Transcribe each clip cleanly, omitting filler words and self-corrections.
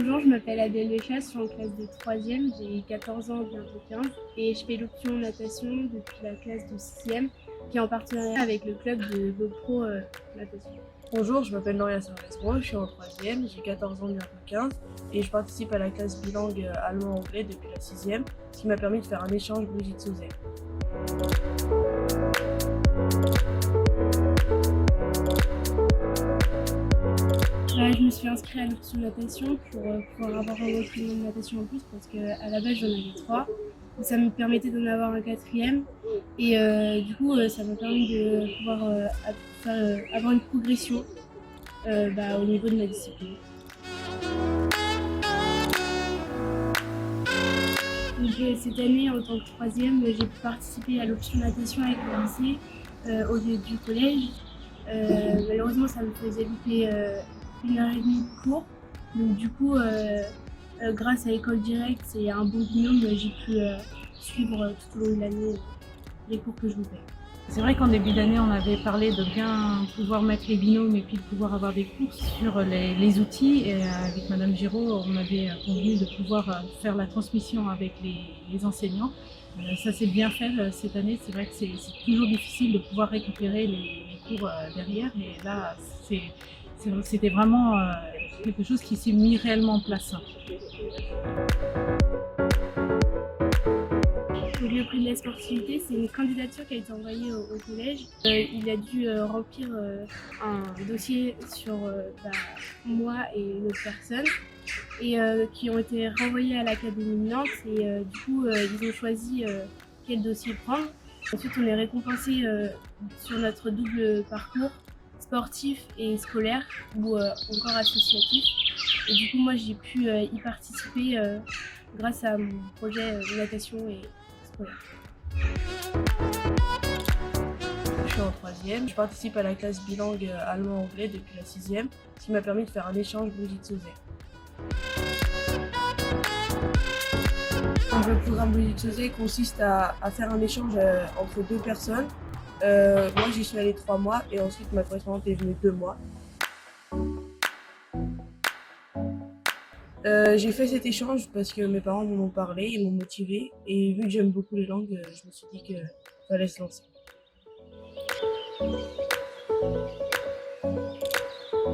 Bonjour, je m'appelle Adèle Lechasse, je suis en classe de 3e, j'ai 14 ans, bientôt 15, et je fais l'option natation depuis la classe de 6e, qui est en partenariat avec le club de GoPro Natation. Bonjour, je m'appelle Noria Servesbro, je suis en 3e, j'ai 14 ans, bientôt 15, et je participe à la classe bilingue allemand-anglais depuis la 6e, ce qui m'a permis de faire un échange Brigitte-Sauzet. Je me suis inscrite à l'option natation pour pouvoir avoir un entraînement de natation en plus parce qu'à la base j'en avais 3. Ça me permettait d'en avoir un 4e et du coup ça m'a permis de pouvoir avoir une progression au niveau de ma discipline. Donc, cette année en tant que 3e, j'ai pu participer à l'option natation avec le lycée au lieu du collège. Malheureusement ça me faisait louper 1h30 de cours. Donc du coup, grâce à l'école directe et à un bon binôme, j'ai pu suivre tout au long de l'année les cours que je loupais. C'est vrai qu'en début d'année, on avait parlé de bien pouvoir mettre les binômes et puis de pouvoir avoir des cours sur les outils. Et avec Madame Giraud, on avait convenu de pouvoir faire la transmission avec les enseignants. Ça s'est bien fait cette année. C'est vrai que c'est toujours difficile de pouvoir récupérer les cours derrière. Et là, c'était vraiment quelque chose qui s'est mis réellement en place. Donc, le prix de la sportivité, c'est une candidature qui a été envoyée au collège. Il a dû remplir un dossier sur moi et une autre personne et qui ont été renvoyés à l'Académie de Nantes et du coup ils ont choisi quel dossier prendre. Ensuite on est récompensé sur notre double parcours sportif et scolaire ou encore associatif. Et du coup moi j'ai pu y participer grâce à mon projet de natation et scolaire. Je suis en 3e, je participe à la classe bilingue allemand-anglais depuis la 6e, ce qui m'a permis de faire un échange Brigitte-Sauzet. Donc, le programme Brigitte-Sauzet consiste à faire un échange entre deux personnes. Moi j'y suis allée 3 mois et ensuite ma correspondante est venue 2 mois. J'ai fait cet échange parce que mes parents m'en ont parlé, ils m'ont motivée et vu que j'aime beaucoup les langues, je me suis dit qu'il fallait se lancer.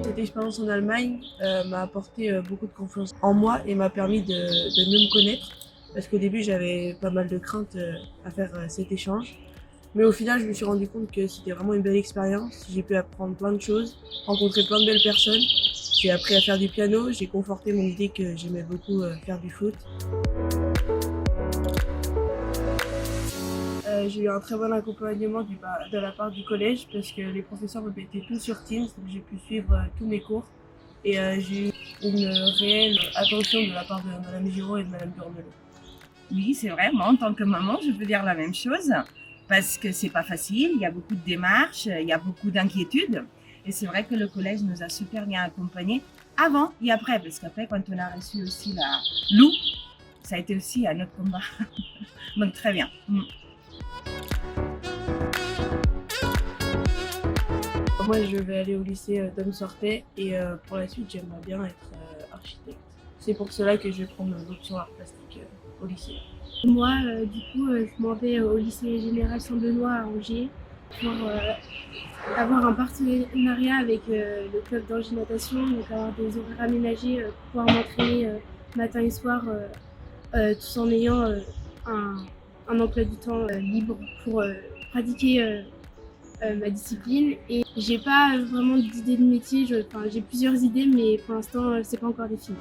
Cette expérience en Allemagne m'a apporté beaucoup de confiance en moi et m'a permis de mieux me connaître parce qu'au début j'avais pas mal de craintes à faire cet échange. Mais au final, je me suis rendu compte que c'était vraiment une belle expérience. J'ai pu apprendre plein de choses, rencontrer plein de belles personnes. J'ai appris à faire du piano, j'ai conforté mon idée que j'aimais beaucoup faire du foot. J'ai eu un très bon accompagnement de la part du collège parce que les professeurs me mettaient tous sur Teams, donc j'ai pu suivre tous mes cours. Et j'ai eu une réelle attention de la part de Madame Giraud et de Madame Burnelot. Oui, c'est vrai, moi en tant que maman, je peux dire la même chose parce que c'est pas facile, il y a beaucoup de démarches, il y a beaucoup d'inquiétudes et c'est vrai que le collège nous a super bien accompagnés avant et après parce qu'après quand on a reçu aussi la Lou, ça a été aussi un autre combat. Donc très bien. Moi, je vais aller au lycée Dom Sortet et pour la suite, j'aimerais bien être architecte. C'est pour cela que je vais prendre l'option art plastique au lycée. Moi, je m'en vais au lycée Général Saint-Benoît à Angers pour avoir un partenariat avec le club d'Angers Natation, donc avoir des horaires aménagés pour pouvoir m'entraîner matin et soir tout en ayant un emploi du temps libre pour pratiquer ma discipline. Et j'ai pas vraiment d'idée de métier, j'ai plusieurs idées mais pour l'instant c'est pas encore défini.